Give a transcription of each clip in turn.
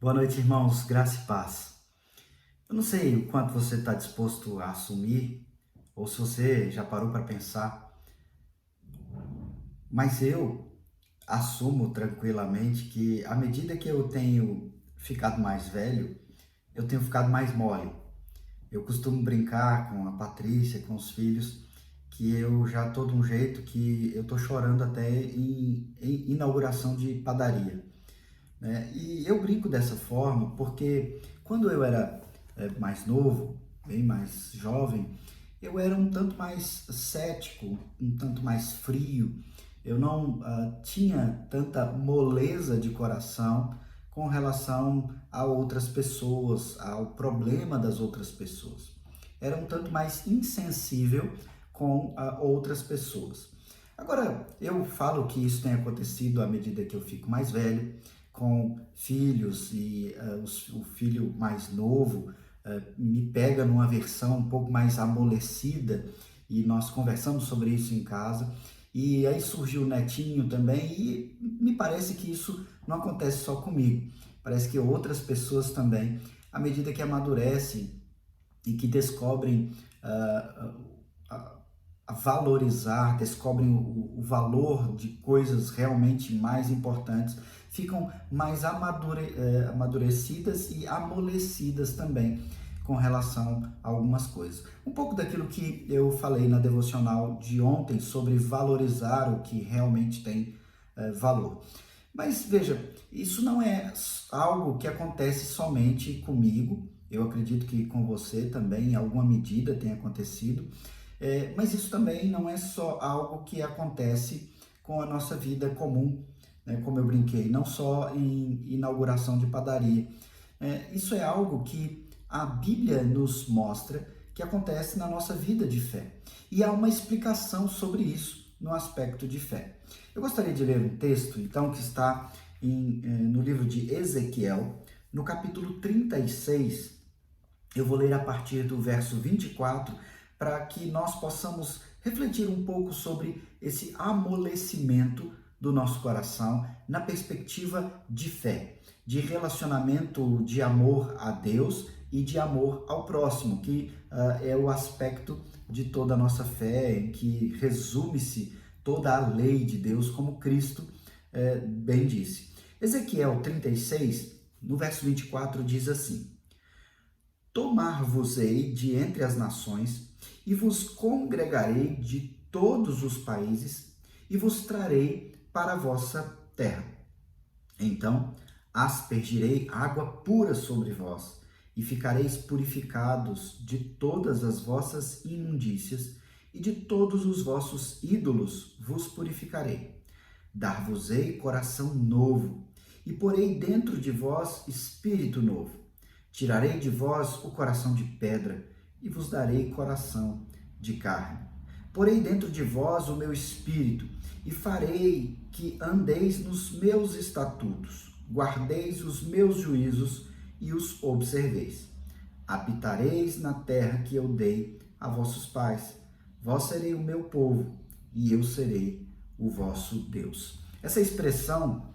Boa noite, irmãos. Graça e paz. Eu não sei o quanto você está disposto a assumir, ou se você já parou para pensar, mas eu assumo tranquilamente que, à medida que eu tenho ficado mais velho, eu tenho ficado mais mole. Eu costumo brincar com a Patrícia, com os filhos, que eu já estou de um jeito que eu estou chorando até em inauguração de padaria, né? E eu brinco dessa forma porque quando eu era mais novo, bem mais jovem, eu era um tanto mais cético, um tanto mais frio. Eu não tinha tanta moleza de coração com relação a outras pessoas, ao problema das outras pessoas. Era um tanto mais insensível com outras pessoas. Agora, eu falo que isso tem acontecido à medida que eu fico mais velho, com filhos e o filho mais novo me pega numa versão um pouco mais amolecida e nós conversamos sobre isso em casa. E aí surgiu o netinho também e me parece que isso não acontece só comigo. Parece que outras pessoas também, à medida que amadurecem e que descobrem a valorizar, descobrem o valor de coisas realmente mais importantes, ficam mais amadurecidas e amolecidas também com relação a algumas coisas. Um pouco daquilo que eu falei na devocional de ontem sobre valorizar o que realmente tem valor. Mas veja, isso não é algo que acontece somente comigo, eu acredito que com você também, em alguma medida, tem acontecido. Mas isso também não é só algo que acontece com a nossa vida comum, né? Como eu brinquei, não só em inauguração de padaria. Isso é algo que a Bíblia nos mostra que acontece na nossa vida de fé. E há uma explicação sobre isso no aspecto de fé. Eu gostaria de ler um texto, então, que está no livro de Ezequiel, no capítulo 36. Eu vou ler a partir do verso 24, para que nós possamos refletir um pouco sobre esse amolecimento do nosso coração na perspectiva de fé, de relacionamento de amor a Deus e de amor ao próximo, que é o aspecto de toda a nossa fé, em que resume-se toda a lei de Deus, como Cristo bem disse. Ezequiel 36, no verso 24, diz assim: Tomar-vos-ei de entre as nações, e vos congregarei de todos os países, e vos trarei para a vossa terra. Então aspergirei água pura sobre vós, e ficareis purificados de todas as vossas imundícias, e de todos os vossos ídolos vos purificarei. Dar-vos-ei coração novo, e porei dentro de vós espírito novo. Tirarei de vós o coração de pedra e vos darei coração de carne. Porei dentro de vós o meu espírito e farei que andeis nos meus estatutos, guardeis os meus juízos e os observeis. Habitareis na terra que eu dei a vossos pais. Vós serei o meu povo e eu serei o vosso Deus. Essa expressão,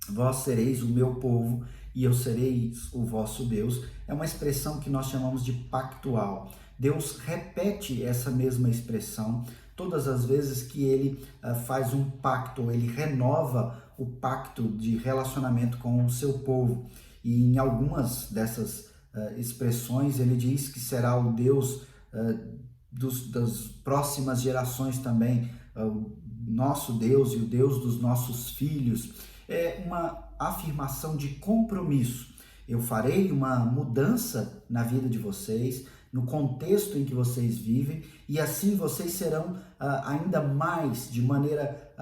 vós sereis o meu povo e eu serei o vosso Deus, é uma expressão que nós chamamos de pactual. Deus repete essa mesma expressão todas as vezes que ele faz um pacto, ele renova o pacto de relacionamento com o seu povo. E em algumas dessas expressões ele diz que será o Deus das próximas gerações também, o nosso Deus e o Deus dos nossos filhos. É uma afirmação de compromisso. Eu farei uma mudança na vida de vocês, no contexto em que vocês vivem, e assim vocês serão ainda mais, de maneira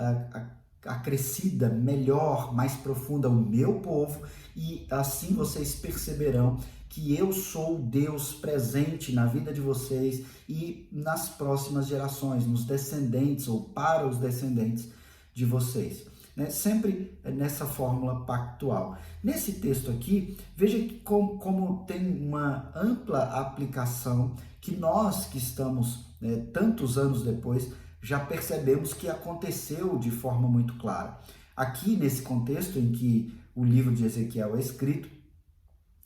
acrescida, melhor, mais profunda, o meu povo, e assim vocês perceberão que eu sou Deus presente na vida de vocês e nas próximas gerações, nos descendentes ou para os descendentes de vocês. Sempre nessa fórmula pactual. Nesse texto aqui, veja como tem uma ampla aplicação que nós que estamos tantos anos depois já percebemos que aconteceu de forma muito clara. Aqui nesse contexto em que o livro de Ezequiel é escrito,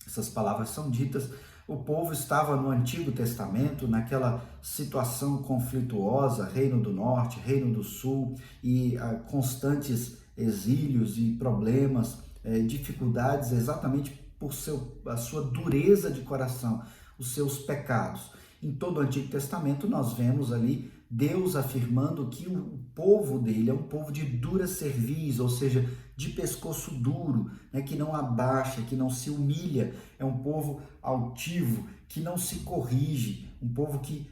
essas palavras são ditas. O povo estava no Antigo Testamento, naquela situação conflituosa, Reino do Norte, Reino do Sul, e constantes exílios e problemas, dificuldades, exatamente por a sua dureza de coração, os seus pecados. Em todo o Antigo Testamento nós vemos ali Deus afirmando que o povo dele é um povo de dura cerviz, ou seja, de pescoço duro, né, que não abaixa, que não se humilha, é um povo altivo, que não se corrige, um povo que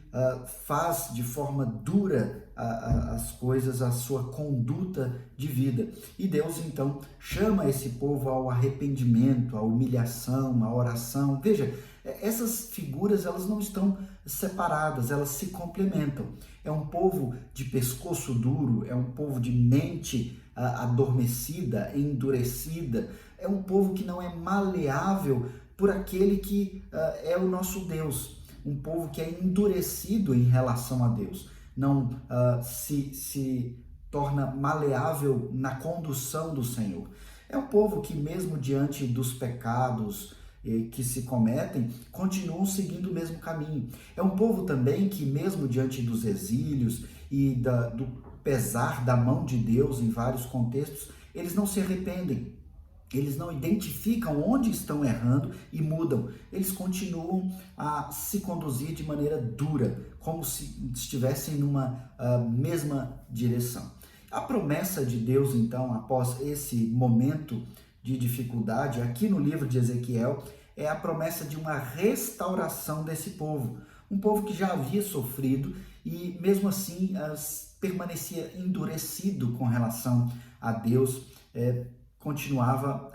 faz de forma dura as coisas, a sua conduta de vida. E Deus então chama esse povo ao arrependimento, à humilhação, à oração. Veja, essas figuras elas não estão separadas, elas se complementam. É um povo de pescoço duro, é um povo de mente adormecida, endurecida, é um povo que não é maleável por aquele que é o nosso Deus, um povo que é endurecido em relação a Deus, não se torna maleável na condução do Senhor. É um povo que mesmo diante dos pecados que se cometem, continuam seguindo o mesmo caminho. É um povo também que mesmo diante dos exílios e do pesar da mão de Deus em vários contextos, eles não se arrependem, eles não identificam onde estão errando e mudam, eles continuam a se conduzir de maneira dura, como se estivessem numa mesma direção. A promessa de Deus, então, após esse momento de dificuldade, aqui no livro de Ezequiel, é a promessa de uma restauração desse povo, um povo que já havia sofrido e mesmo assim permanecia endurecido com relação a Deus, continuava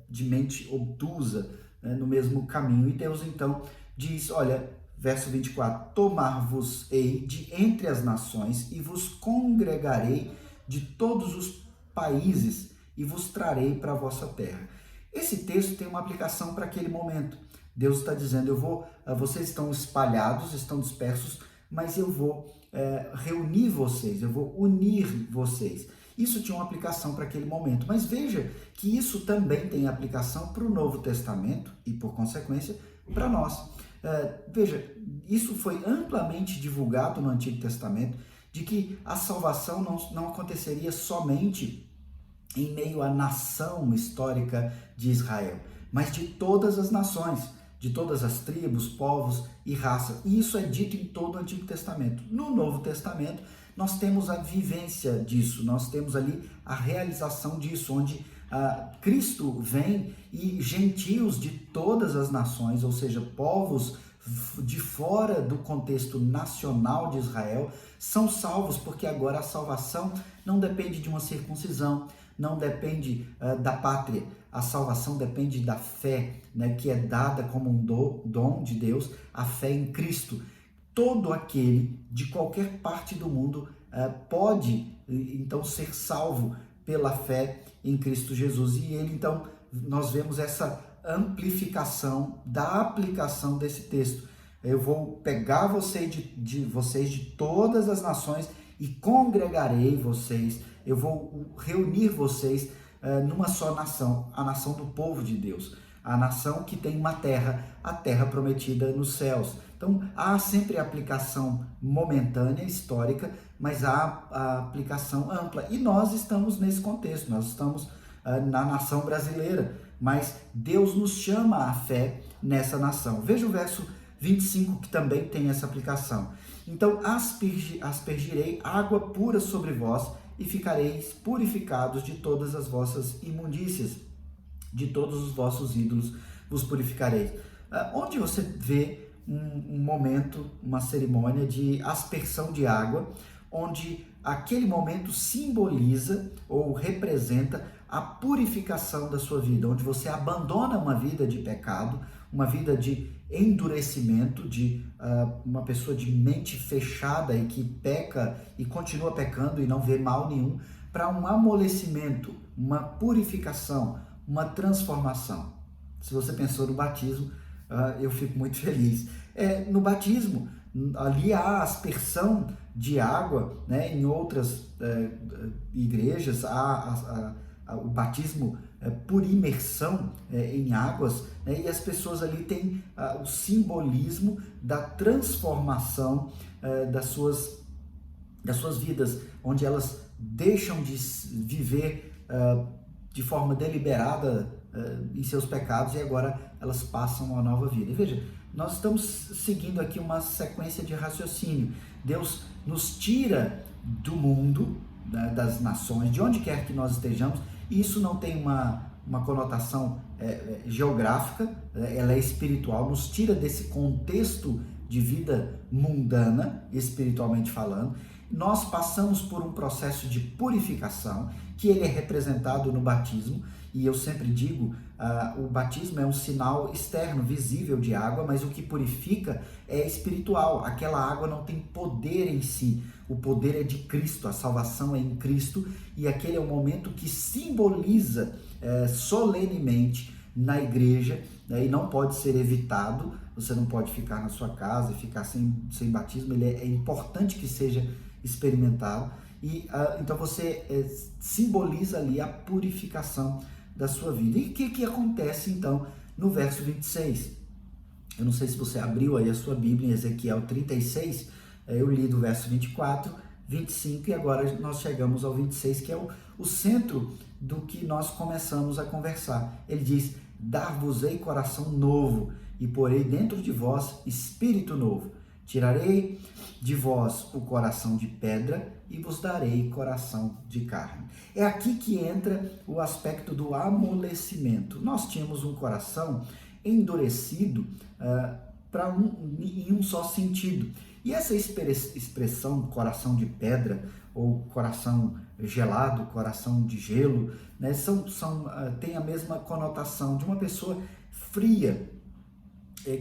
de mente obtusa, no mesmo caminho. E Deus então diz, olha, verso 24, tomar-vos-ei de entre as nações e vos congregarei de todos os países e vos trarei para a vossa terra. Esse texto tem uma aplicação para aquele momento. Deus está dizendo, vocês estão espalhados, estão dispersos, mas eu vou reunir vocês, eu vou unir vocês. Isso tinha uma aplicação para aquele momento, mas veja que isso também tem aplicação para o Novo Testamento e, por consequência, para nós. Veja, isso foi amplamente divulgado no Antigo Testamento, de que a salvação não aconteceria somente em meio à nação histórica de Israel, mas de todas as nações, de todas as tribos, povos e raças. E isso é dito em todo o Antigo Testamento. No Novo Testamento, nós temos a vivência disso, nós temos ali a realização disso, onde Cristo vem e gentios de todas as nações, ou seja, povos de fora do contexto nacional de Israel, são salvos, porque agora a salvação não depende de uma circuncisão, não depende da pátria, a salvação depende da fé, né, que é dada como um dom de Deus, a fé em Cristo. Todo aquele de qualquer parte do mundo pode então ser salvo pela fé em Cristo Jesus. E ele então, nós vemos essa amplificação da aplicação desse texto. Eu vou pegar vocês de todas as nações e congregarei vocês, eu vou reunir vocês numa só nação, a nação do povo de Deus, a nação que tem uma terra, a terra prometida nos céus. Então, há sempre a aplicação momentânea, histórica, mas há a aplicação ampla. E nós estamos nesse contexto, nós estamos na nação brasileira, mas Deus nos chama à fé nessa nação. Veja o verso 25, que também tem essa aplicação. Então, aspergirei água pura sobre vós e ficareis purificados de todas as vossas imundícias, de todos os vossos ídolos vos purificareis. Onde você vê um momento, uma cerimônia de aspersão de água, onde aquele momento simboliza ou representa a purificação da sua vida, onde você abandona uma vida de pecado, uma vida de endurecimento, de uma pessoa de mente fechada e que peca e continua pecando e não vê mal nenhum, para um amolecimento, uma purificação, uma transformação. Se você pensou no batismo, eu fico muito feliz. No batismo, ali há a aspersão de água, né? Em outras igrejas há o batismo por imersão em águas, né? E as pessoas ali têm o simbolismo da transformação das suas vidas, onde elas deixam de viver de forma deliberada em seus pecados e agora elas passam uma nova vida. E veja, nós estamos seguindo aqui uma sequência de raciocínio. Deus nos tira do mundo, né, das nações, de onde quer que nós estejamos, e isso não tem uma conotação geográfica, ela é espiritual, nos tira desse contexto de vida mundana, espiritualmente falando. Nós passamos por um processo de purificação, que ele é representado no batismo, e eu sempre digo, o batismo é um sinal externo, visível de água, mas o que purifica é espiritual. Aquela água não tem poder em si, o poder é de Cristo, a salvação é em Cristo, e aquele é o momento que simboliza solenemente na igreja, né, e não pode ser evitado. Você não pode ficar na sua casa e ficar sem batismo, ele é importante que seja experimentado, e então você simboliza ali a purificação da sua vida. E o que acontece então no verso 26? Eu não sei se você abriu aí a sua Bíblia em Ezequiel 36, eu li do verso 24, 25 e agora nós chegamos ao 26, que é o centro do que nós começamos a conversar. Ele diz: dar-vos-ei coração novo e porei dentro de vós espírito novo. Tirarei de vós o coração de pedra e vos darei coração de carne. É aqui que entra o aspecto do amolecimento. Nós tínhamos um coração endurecido em um só sentido. E essa expressão coração de pedra ou coração gelado, coração de gelo, né, tem a mesma conotação de uma pessoa fria,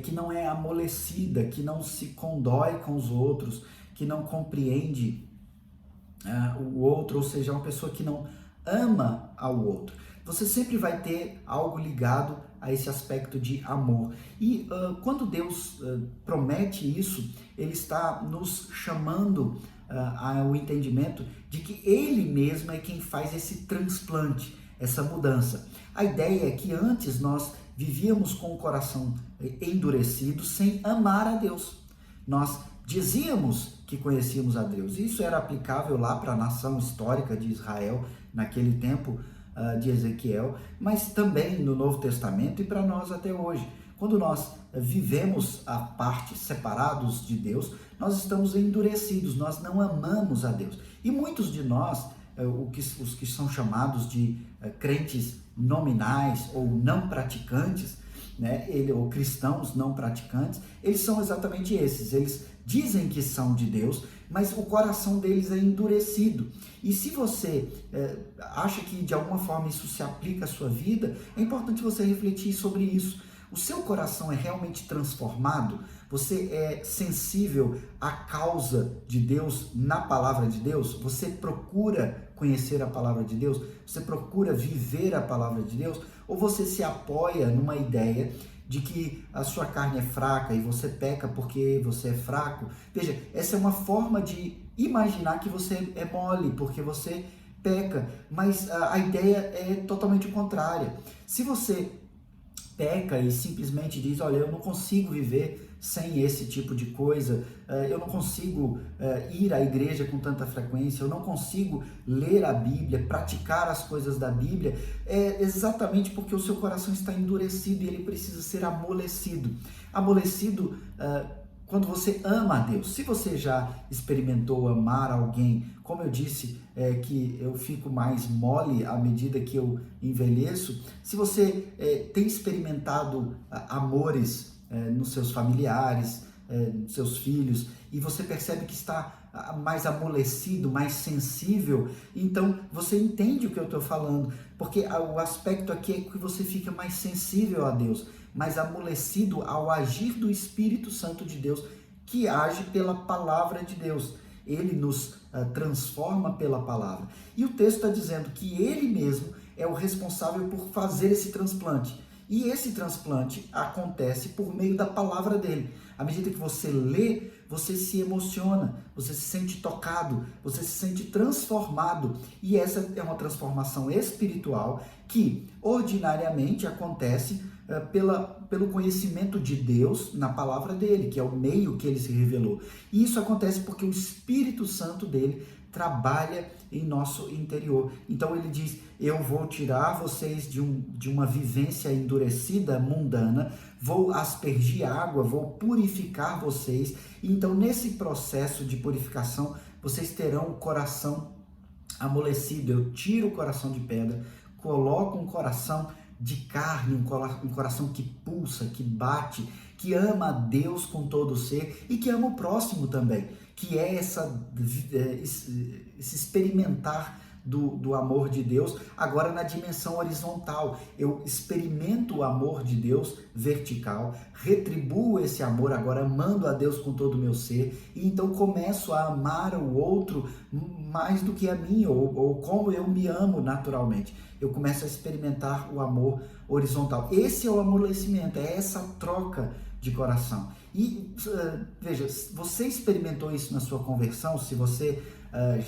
que não é amolecida, que não se condói com os outros, que não compreende o outro, ou seja, uma pessoa que não ama ao outro. Você sempre vai ter algo ligado a esse aspecto de amor. E quando Deus promete isso, Ele está nos chamando ao entendimento de que Ele mesmo é quem faz esse transplante, essa mudança. A ideia é que antes nós vivíamos com o coração endurecido sem amar a Deus. Nós dizíamos que conhecíamos a Deus. Isso era aplicável lá para a nação histórica de Israel, naquele tempo de Ezequiel, mas também no Novo Testamento e para nós até hoje. Quando nós vivemos a parte separados de Deus, nós estamos endurecidos, nós não amamos a Deus. E muitos de nós, os que são chamados de crentes nominais ou não praticantes, né, ou cristãos não praticantes, eles são exatamente esses. Eles dizem que são de Deus, mas o coração deles é endurecido. E se você acha que de alguma forma isso se aplica à sua vida, é importante você refletir sobre isso. O seu coração é realmente transformado? Você é sensível à causa de Deus na palavra de Deus? Você procura conhecer a palavra de Deus? Você procura viver a palavra de Deus? Ou você se apoia numa ideia de que a sua carne é fraca e você peca porque você é fraco? Veja, essa é uma forma de imaginar que você é mole porque você peca, mas a ideia é totalmente contrária. Se você peca e simplesmente diz: olha, eu não consigo viver sem esse tipo de coisa, eu não consigo ir à igreja com tanta frequência, eu não consigo ler a Bíblia, praticar as coisas da Bíblia, é exatamente porque o seu coração está endurecido e ele precisa ser amolecido. Amolecido quando você ama a Deus. Se você já experimentou amar alguém, como eu disse, que eu fico mais mole à medida que eu envelheço, se você tem experimentado amores nos seus familiares, nos seus filhos, e você percebe que está mais amolecido, mais sensível, então você entende o que eu estou falando, porque o aspecto aqui é que você fica mais sensível a Deus, mais amolecido ao agir do Espírito Santo de Deus, que age pela palavra de Deus. Ele nos transforma pela palavra. E o texto está dizendo que ele mesmo é o responsável por fazer esse transplante. E esse transplante acontece por meio da palavra dele. À medida que você lê, você se emociona, você se sente tocado, você se sente transformado. E essa é uma transformação espiritual que ordinariamente acontece pelo conhecimento de Deus na palavra dele, que é o meio que ele se revelou. E isso acontece porque o Espírito Santo dele trabalha em nosso interior. Então ele diz: eu vou tirar vocês de uma vivência endurecida, mundana, vou aspergir água, vou purificar vocês. Então nesse processo de purificação, vocês terão o coração amolecido. Eu tiro o coração de pedra, coloco um coração de carne, um coração que pulsa, que bate, que ama a Deus com todo o ser e que ama o próximo também, que é esse experimentar do amor de Deus, agora na dimensão horizontal. Eu experimento o amor de Deus vertical, retribuo esse amor agora amando a Deus com todo o meu ser, e então começo a amar o outro mais do que a mim, ou como eu me amo naturalmente. Eu começo a experimentar o amor horizontal. Esse é o amolecimento, é essa troca de coração. E veja, você experimentou isso na sua conversão? Se você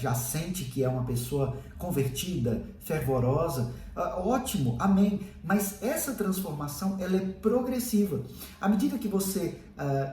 já sente que é uma pessoa convertida, fervorosa, ótimo, amém. Mas essa transformação, ela é progressiva. À medida que você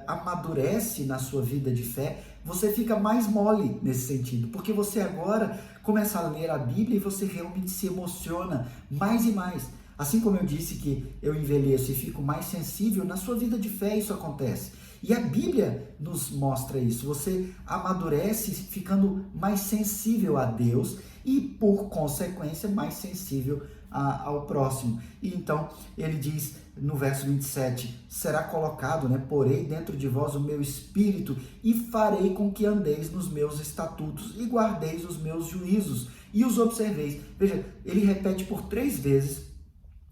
amadurece na sua vida de fé, você fica mais mole nesse sentido, porque você agora começa a ler a Bíblia e você realmente se emociona mais e mais. Assim como eu disse que eu envelheço e fico mais sensível, na sua vida de fé isso acontece. E a Bíblia nos mostra isso. Você amadurece ficando mais sensível a Deus e, por consequência, mais sensível ao próximo. E então, ele diz no verso 27, será colocado, porei dentro de vós o meu espírito e farei com que andeis nos meus estatutos e guardeis os meus juízos e os observeis. Veja, ele repete por 3 vezes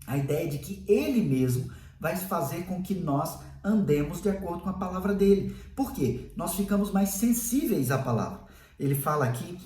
a ideia de que ele mesmo vai fazer com que nós andemos de acordo com a palavra dele. Por quê? Nós ficamos mais sensíveis à palavra. Ele fala aqui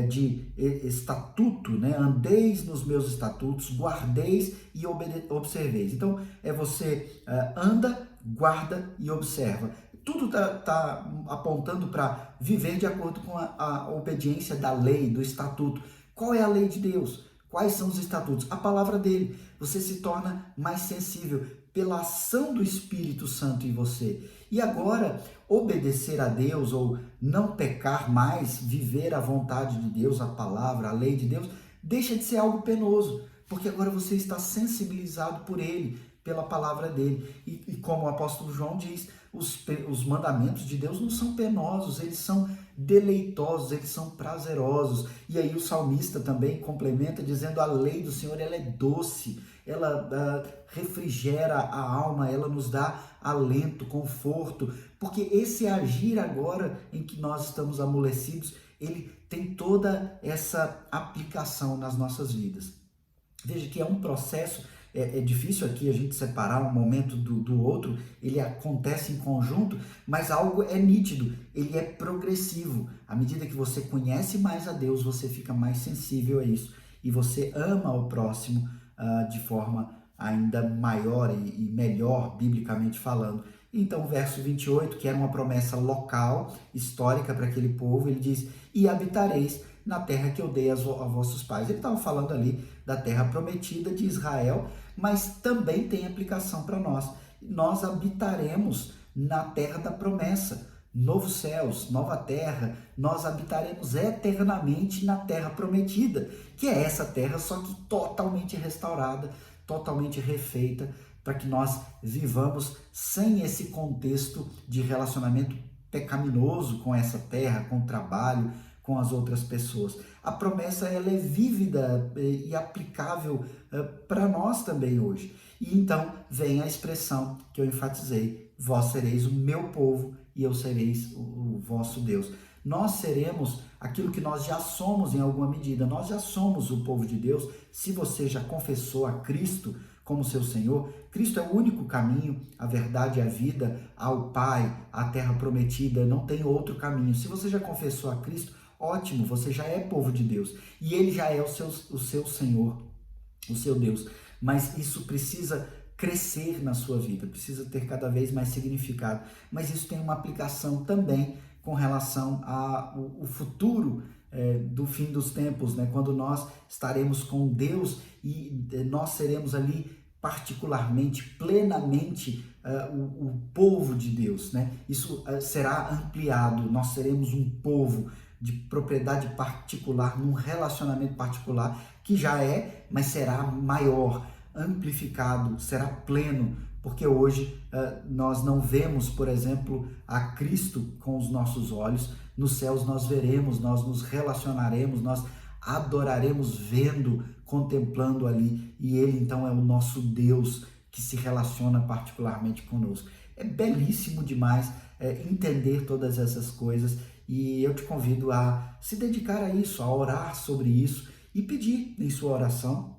de estatuto, andeis nos meus estatutos, guardeis e observeis. Então, você anda, guarda e observa. Tudo está apontando para viver de acordo com a obediência da lei, do estatuto. Qual é a lei de Deus? Quais são os estatutos? A palavra dele. Você se torna mais sensível pela ação do Espírito Santo em você. E agora, obedecer a Deus ou não pecar mais, viver a vontade de Deus, a palavra, a lei de Deus, deixa de ser algo penoso, porque agora você está sensibilizado por ele, pela palavra dele. E como o apóstolo João diz, os mandamentos de Deus não são penosos, eles são deleitosos, eles são prazerosos. E aí o salmista também complementa dizendo: a lei do Senhor, ela é doce, ela refrigera a alma, ela nos dá alento, conforto, porque esse agir agora em que nós estamos amolecidos, ele tem toda essa aplicação nas nossas vidas. Veja que é um processo. É difícil aqui a gente separar um momento do outro, ele acontece em conjunto, mas algo é nítido, ele é progressivo. À medida que você conhece mais a Deus, você fica mais sensível a isso e você ama o próximo de forma ainda maior e melhor, biblicamente falando. Então, o verso 28, que era uma promessa local, histórica para aquele povo, ele diz: e habitareis na terra que eu dei a vossos pais. Ele estava falando ali da terra prometida de Israel, mas também tem aplicação para nós. Nós habitaremos na terra da promessa, novos céus, nova terra, nós habitaremos eternamente na terra prometida, que é essa terra, só que totalmente restaurada, totalmente refeita, para que nós vivamos sem esse contexto de relacionamento pecaminoso com essa terra, com o trabalho, com as outras pessoas. A promessa, ela é vívida e aplicável para nós também hoje. E então vem a expressão que eu enfatizei: vós sereis o meu povo e eu sereis o vosso Deus. Nós seremos aquilo que nós já somos em alguma medida. Nós já somos o povo de Deus. Se você já confessou a Cristo como seu Senhor, Cristo é o único caminho, a verdade e a vida, ao Pai, à terra prometida, não tem outro caminho. Se você já confessou a Cristo, ótimo, você já é povo de Deus e ele já é o seu Senhor, o seu Deus. Mas isso precisa crescer na sua vida, precisa ter cada vez mais significado. Mas isso tem uma aplicação também com relação ao futuro do fim dos tempos, né? Quando nós estaremos com Deus e nós seremos ali particularmente, plenamente o povo de Deus, né? Isso será ampliado, nós seremos um povo de propriedade particular, num relacionamento particular, que já é, mas será maior, amplificado, será pleno, porque hoje nós não vemos, por exemplo, a Cristo com os nossos olhos. Nos céus nós veremos, nós nos relacionaremos, nós adoraremos vendo, contemplando ali, e Ele então é o nosso Deus que se relaciona particularmente conosco. É belíssimo demais entender todas essas coisas, e eu te convido a se dedicar a isso, a orar sobre isso e pedir em sua oração,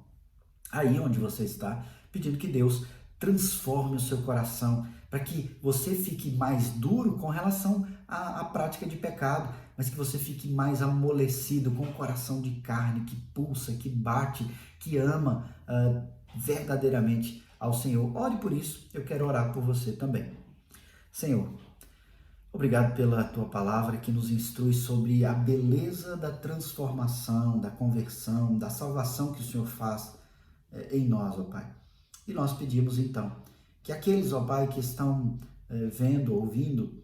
aí onde você está, pedindo que Deus transforme o seu coração, para que você fique mais duro com relação à prática de pecado, mas que você fique mais amolecido, com o coração de carne, que pulsa, que bate, que ama verdadeiramente ao Senhor. Ore por isso, eu quero orar por você também. Senhor, obrigado pela tua palavra que nos instrui sobre a beleza da transformação, da conversão, da salvação que o Senhor faz em nós, ó Pai. E nós pedimos então que aqueles, ó Pai, que estão vendo, ouvindo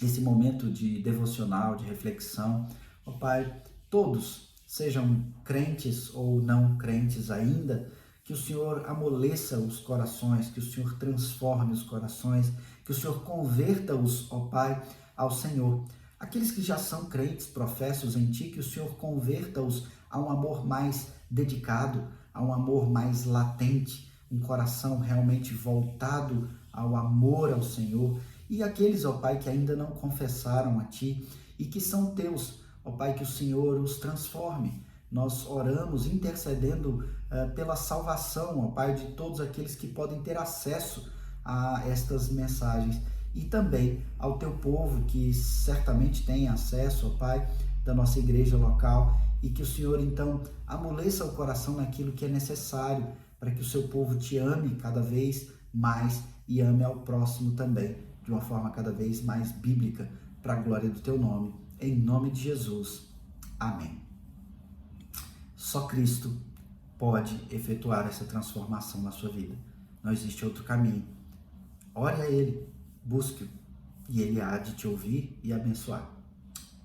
esse momento de devocional, de reflexão, ó Pai, todos, sejam crentes ou não crentes ainda, que o Senhor amoleça os corações, que o Senhor transforme os corações, que o Senhor converta-os, ó Pai, ao Senhor. Aqueles que já são crentes, professos em Ti, que o Senhor converta-os a um amor mais dedicado, a um amor mais latente, um coração realmente voltado ao amor ao Senhor. E aqueles, ó Pai, que ainda não confessaram a Ti e que são Teus, ó Pai, que o Senhor os transforme. Nós oramos intercedendo pela salvação, ó Pai, de todos aqueles que podem ter acesso a estas mensagens e também ao Teu povo que certamente tem acesso, ó Pai, da nossa igreja local, e que o Senhor então amoleça o coração naquilo que é necessário para que o seu povo Te ame cada vez mais e ame ao próximo também, de uma forma cada vez mais bíblica, para a glória do Teu nome. Em nome de Jesus. Amém. Só Cristo pode efetuar essa transformação na sua vida. Não existe outro caminho. Ore a Ele, busque-o, e Ele há de te ouvir e abençoar.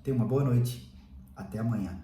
Tenha uma boa noite. Até amanhã.